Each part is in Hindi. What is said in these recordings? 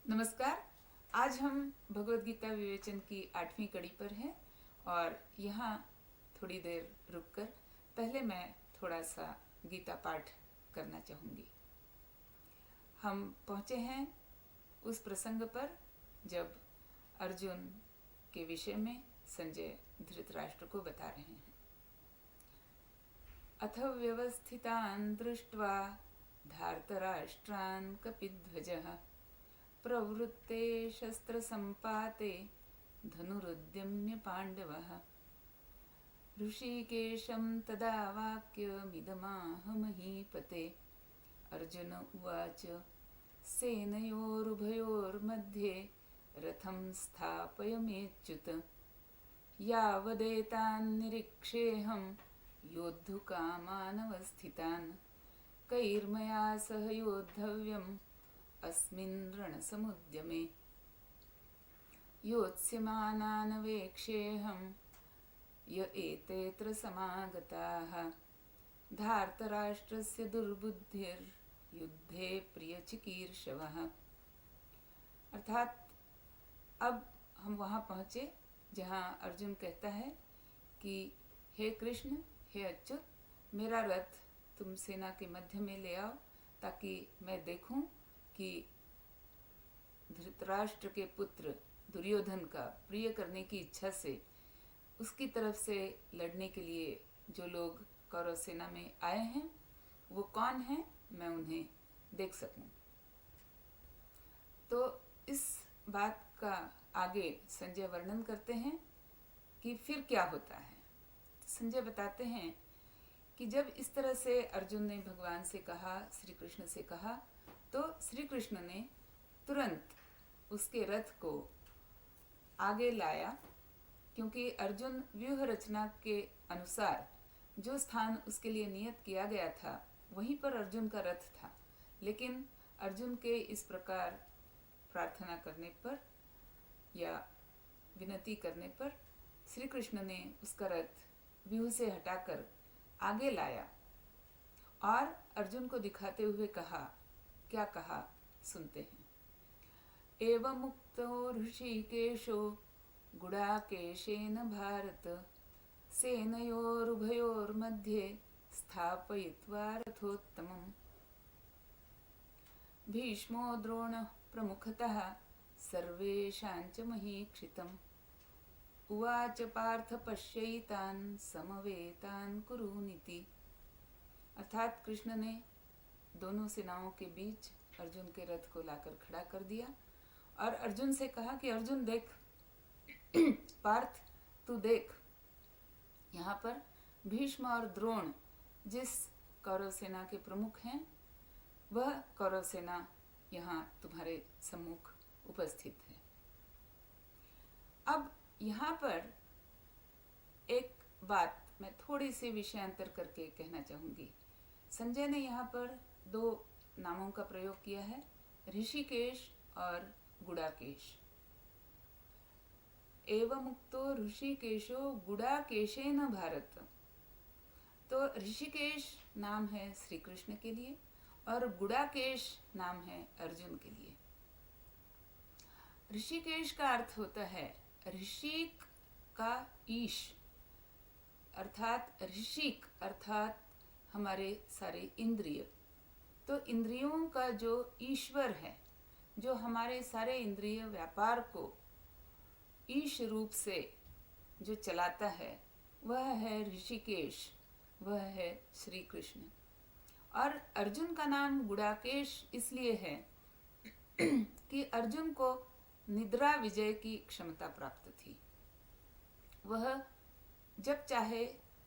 नमस्कार। आज हम भगवत गीता विवेचन की 8वीं कड़ी पर हैं और यहाँ थोड़ी देर रुककर पहले मैं थोड़ा सा गीता पाठ करना चाहूँगी। हम पहुँचे हैं उस प्रसंग पर जब अर्जुन के विषय में संजय धृतराष्ट्र को बता रहे हैं। अथ व्यवस्थितान् दृष्ट्वा धार्तराष्ट्रान् कपिध्वजः प्रवृत्ते शस्त्रसम्पाते धनुरुद्यम्य पाण्डवः ऋषिकेशं तदा वाक्यमिदमाह महीपते। अर्जुन उवाच सेनयोरुभयोर्मध्ये रथं स्थापयमेच्युत यावदेतान्निरीक्षेऽहं योद्धुकामानवस्थितान् कैर्मया सह योद्धव्यम् अस्मिन् रणसमुद्यमे योत्स्यमानानवेक्षेऽहं य एतेऽत्र समागताः धार्तराष्ट्रस्य दुर्बुद्धिर्युद्धे प्रियचिकीर्षवः। अर्थात अब हम वहाँ पहुँचे जहाँ अर्जुन कहता है कि हे कृष्ण, हे अच्युत, मेरा रथ तुम सेना के मध्य में ले आओ ताकि मैं देखूं कि धृतराष्ट्र के पुत्र दुर्योधन का प्रिय करने की इच्छा से उसकी तरफ से लड़ने के लिए जो लोग कौरव सेना में आए हैं वो कौन हैं, मैं उन्हें देख सकूं। तो इस बात का आगे संजय वर्णन करते हैं कि फिर क्या होता है। संजय बताते हैं कि जब इस तरह से अर्जुन ने भगवान से कहा, श्री कृष्ण से कहा, तो श्री कृष्ण ने तुरंत उसके रथ को आगे लाया, क्योंकि अर्जुन व्यूह रचना के अनुसार जो स्थान उसके लिए नियत किया गया था वहीं पर अर्जुन का रथ था। लेकिन अर्जुन के इस प्रकार प्रार्थना करने पर या विनती करने पर श्री कृष्ण ने उसका रथ व्यूह से हटाकर आगे लाया और अर्जुन को दिखाते हुए कहा, क्या कहा सुनते हैं। एवमुक्तो ऋषिकेशो गुडाकेशेन भारत सेनयोरुभयोर्मध्ये स्थापयित्वा रथोत्तमम् भीष्मो द्रोणः प्रमुखतः सर्वेषाञ्च महीक्षितम् उवाच पार्थ पश्यैतान् समवेतान् कुरूनिति। अर्थात कृष्ण ने दोनों सेनाओं के बीच अर्जुन के रथ को लाकर खड़ा कर दिया और अर्जुन से कहा कि अर्जुन देख, पार्थ तू देख, यहाँ पर भीष्म और द्रोण जिस कौरव सेना के प्रमुख हैं वह कौरव सेना यहाँ तुम्हारे सम्मुख उपस्थित है। अब यहाँ पर एक बात मैं थोड़ी सी विषयांतर करके कहना चाहूँगी। संजय ने यहाँ पर दो नामों का प्रयोग किया है, ऋषिकेश और गुडाकेश। एवमुक्तो ऋषिकेशो गुडाकेशेन भारत। तो ऋषिकेश नाम है श्री कृष्ण के लिए और गुडाकेश नाम है अर्जुन के लिए। ऋषिकेश का अर्थ होता है ऋषिक का ईश, अर्थात ऋषिक अर्थात हमारे सारे इंद्रिय। तो इंद्रियों का जो ईश्वर है, जो हमारे सारे इंद्रिय व्यापार को ईश रूप से जो चलाता है, वह है ऋषिकेश, वह है श्री कृष्ण। और अर्जुन का नाम गुडाकेश इसलिए है कि अर्जुन को निद्रा विजय की क्षमता प्राप्त थी। वह जब चाहे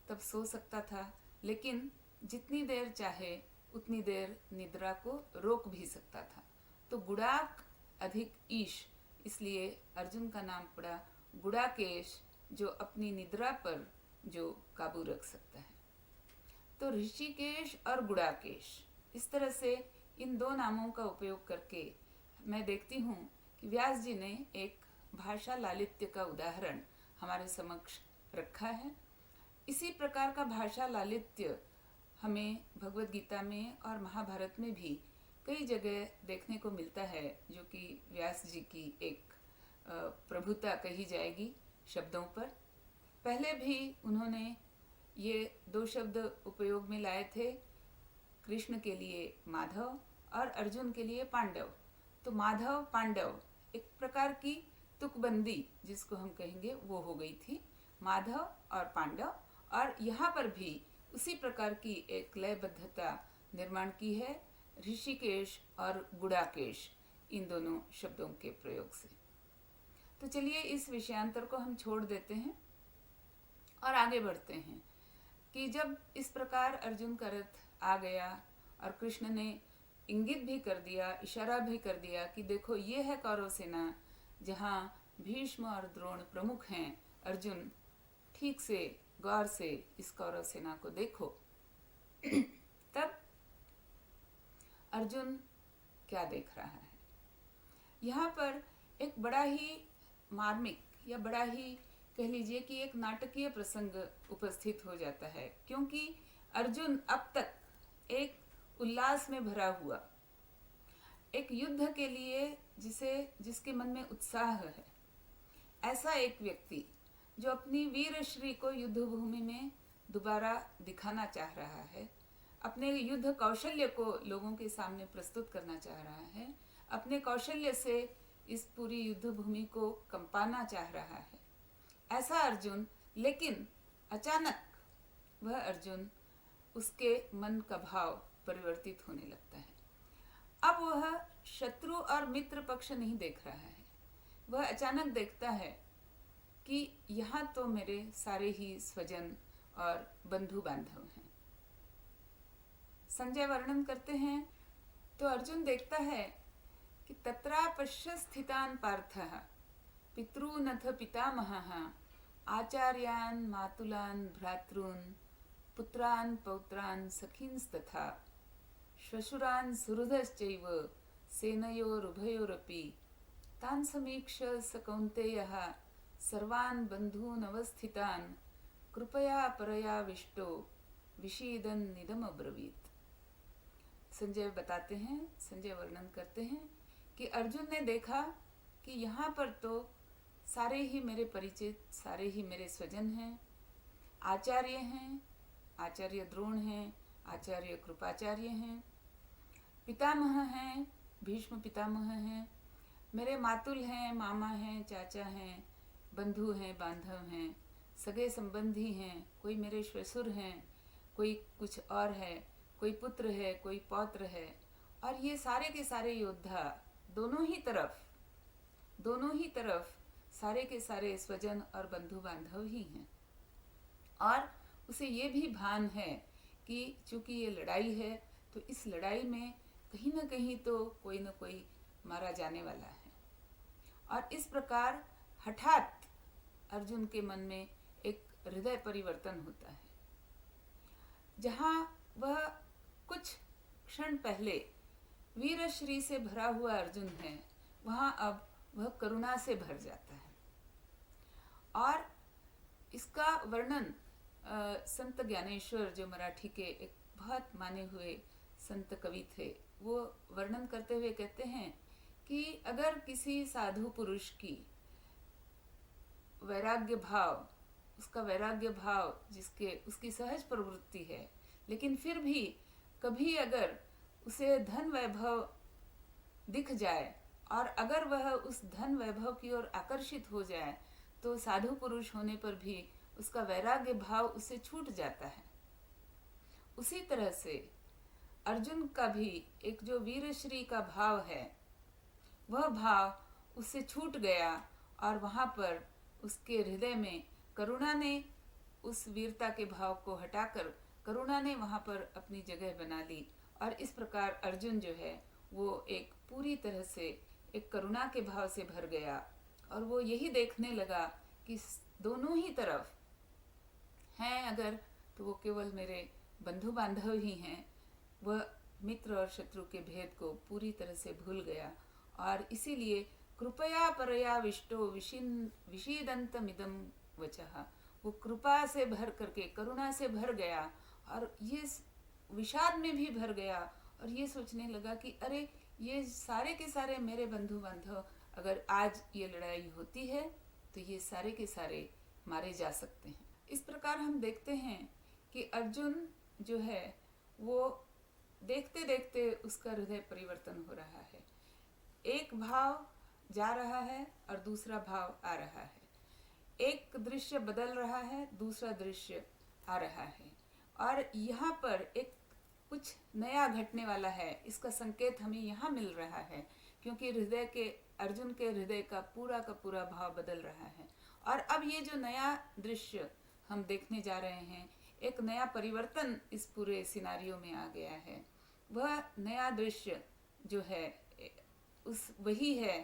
तब सो सकता था, लेकिन जितनी देर चाहे उतनी देर निद्रा को रोक भी सकता था। तो गुडाक अधिक ईश, इसलिए अर्जुन का नाम पड़ा गुडाकेश, जो अपनी निद्रा पर जो काबू रख सकता है। तो ऋषिकेश और गुडाकेश, इस तरह से इन दो नामों का उपयोग करके मैं देखती हूँ कि व्यास जी ने एक भाषा लालित्य का उदाहरण हमारे समक्ष रखा है। इसी प्रकार का भाषा लालित्य हमें भगवत गीता में और महाभारत में भी कई जगह देखने को मिलता है, जो कि व्यास जी की एक प्रभुता कही जाएगी शब्दों पर। पहले भी उन्होंने ये दो शब्द उपयोग में लाए थे, कृष्ण के लिए माधव और अर्जुन के लिए पांडव। तो माधव पांडव एक प्रकार की तुकबंदी जिसको हम कहेंगे वो हो गई थी, माधव और पांडव। और यहाँ पर भी उसी प्रकार की एक लयबद्धता निर्माण की है ऋषिकेश और गुड़ाकेश, इन दोनों शब्दों के प्रयोग से। तो चलिए इस विषयांतर को हम छोड़ देते हैं और आगे बढ़ते हैं कि जब इस प्रकार अर्जुन का रथ आ गया और कृष्ण ने इंगित भी कर दिया, इशारा भी कर दिया कि देखो ये है कौरव सेना, जहाँ भीष्म और द्रोण प्रमुख हैं। अर्जुन ठीक से गौर से इस कौरव सेना को देखो। तब अर्जुन क्या देख रहा है, यहाँ पर एक बड़ा ही मार्मिक या बड़ा ही कह लीजिए कि एक नाटकीय प्रसंग उपस्थित हो जाता है, क्योंकि अर्जुन अब तक एक उल्लास में भरा हुआ, एक युद्ध के लिए जिसके मन में उत्साह है, ऐसा एक व्यक्ति जो अपनी वीर श्री को युद्ध भूमि में दोबारा दिखाना चाह रहा है, अपने युद्ध कौशल्य को लोगों के सामने प्रस्तुत करना चाह रहा है, अपने कौशल्य से इस पूरी युद्ध भूमि को कंपाना चाह रहा है, ऐसा अर्जुन। लेकिन अचानक वह अर्जुन, उसके मन का भाव परिवर्तित होने लगता है। अब वह शत्रु और मित्र पक्ष नहीं देख रहा है, वह अचानक देखता है कि यहाँ तो मेरे सारे ही स्वजन और बंधु बांधव हैं। संजय वर्णन करते हैं, तो अर्जुन देखता है कि तत्रा पश्य स्थितान पार्थः पितॄनथ पितामहः आचार्यान् मातुलान् भ्रातॄन् पुत्रान् पौत्रान् सखींस्तथा श्वशुरान् सुहृदश्चैव सेनयोरुभयोरपि तान् समीक्ष्य स कौन्तेयः सर्वान् बन्धून् अवस्थितान् कृपया परयाविष्टो विषीदन् निदमब्रवीत्। संजय बताते हैं, संजय वर्णन करते हैं कि अर्जुन ने देखा कि यहाँ पर तो सारे ही मेरे परिचित, सारे ही मेरे स्वजन हैं, आचार्य हैं, आचार्य द्रोण हैं, आचार्य कृपाचार्य हैं, पितामह हैं, भीष्म पितामह हैं, मेरे मातुल हैं, मामा हैं, चाचा हैं, बंधु हैं, बांधव हैं, सगे संबंधी हैं, कोई मेरे श्वशुर हैं, कोई कुछ और है, कोई पुत्र है, कोई पौत्र है। और ये सारे के सारे योद्धा दोनों ही तरफ सारे के सारे स्वजन और बंधु बांधव ही हैं। और उसे ये भी भान है कि चूंकि ये लड़ाई है, तो इस लड़ाई में कहीं ना कहीं तो कोई ना कोई मारा जाने वाला है। और इस प्रकार हठात अर्जुन के मन में एक हृदय परिवर्तन होता है। जहाँ वह कुछ क्षण पहले वीर श्री से भरा हुआ अर्जुन है, वहाँ अब वह करुणा से भर जाता है। और इसका वर्णन संत ज्ञानेश्वर, जो मराठी के एक बहुत माने हुए संत कवि थे, वो वर्णन करते हुए कहते हैं कि अगर किसी साधु पुरुष की वैराग्य भाव, उसका वैराग्य भाव उसकी सहज प्रवृत्ति है, लेकिन फिर भी कभी अगर उसे धन वैभव दिख जाए और अगर वह उस धन वैभव की ओर आकर्षित हो जाए, तो साधु पुरुष होने पर भी उसका वैराग्य भाव उससे छूट जाता है। उसी तरह से अर्जुन का भी एक जो वीरश्री का भाव है, वह भाव उससे छूट गया और वहाँ पर उसके हृदय में करुणा ने उस वीरता के भाव को हटाकर करुणा ने वहाँ पर अपनी जगह बना ली। और इस प्रकार अर्जुन जो है वो एक पूरी तरह से एक करुणा के भाव से भर गया और वो यही देखने लगा कि दोनों ही तरफ हैं अगर, तो वो केवल मेरे बंधु बांधव ही हैं। वह मित्र और शत्रु के भेद को पूरी तरह से भूल गया और इसीलिए कृपया परया विष्टो विषीदन्तमिदं वचः, वो कृपा से भर करके करुणा से भर गया और ये विषाद में भी भर गया और ये सोचने लगा कि अरे, ये सारे के सारे मेरे बंधु बांधव, अगर आज ये लड़ाई होती है तो ये सारे के सारे मारे जा सकते हैं। इस प्रकार हम देखते हैं कि अर्जुन जो है वो देखते देखते उसका हृदय परिवर्तन हो रहा है। एक भाव जा रहा है और दूसरा भाव आ रहा है। एक दृश्य बदल रहा है, दूसरा दृश्य आ रहा है। और यहाँ पर एक कुछ नया घटने वाला है, इसका संकेत हमें यहाँ मिल रहा है, क्योंकि अर्जुन के हृदय का पूरा भाव बदल रहा है। और अब ये जो नया दृश्य हम देखने जा रहे हैं, एक नया परिवर्तन इस पूरे सिनारियो में आ गया है। वह नया दृश्य जो है वही है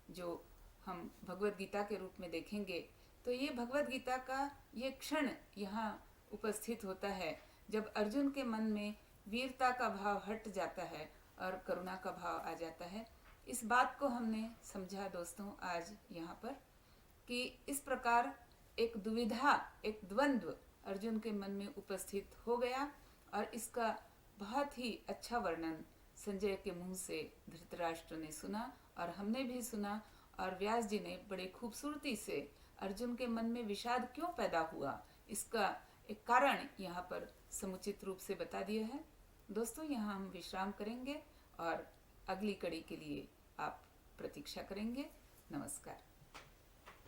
जो हम भगवत गीता के रूप में देखेंगे। तो ये भगवत गीता का ये क्षण यहाँ उपस्थित होता है जब अर्जुन के मन में वीरता का भाव हट जाता है और करुणा का भाव आ जाता है। इस बात को हमने समझा दोस्तों आज यहाँ पर, कि इस प्रकार एक दुविधा, एक द्वंद्व अर्जुन के मन में उपस्थित हो गया। और इसका बहुत ही अच्छा वर्णन संजय के मुंह से धृतराष्ट्र ने सुना और हमने भी सुना। और व्यास जी ने बड़े खूबसूरती से अर्जुन के मन में विषाद क्यों पैदा हुआ, इसका एक कारण यहाँ पर समुचित रूप से बता दिया है। दोस्तों, यहाँ हम विश्राम करेंगे और अगली कड़ी के लिए आप प्रतीक्षा करेंगे। नमस्कार।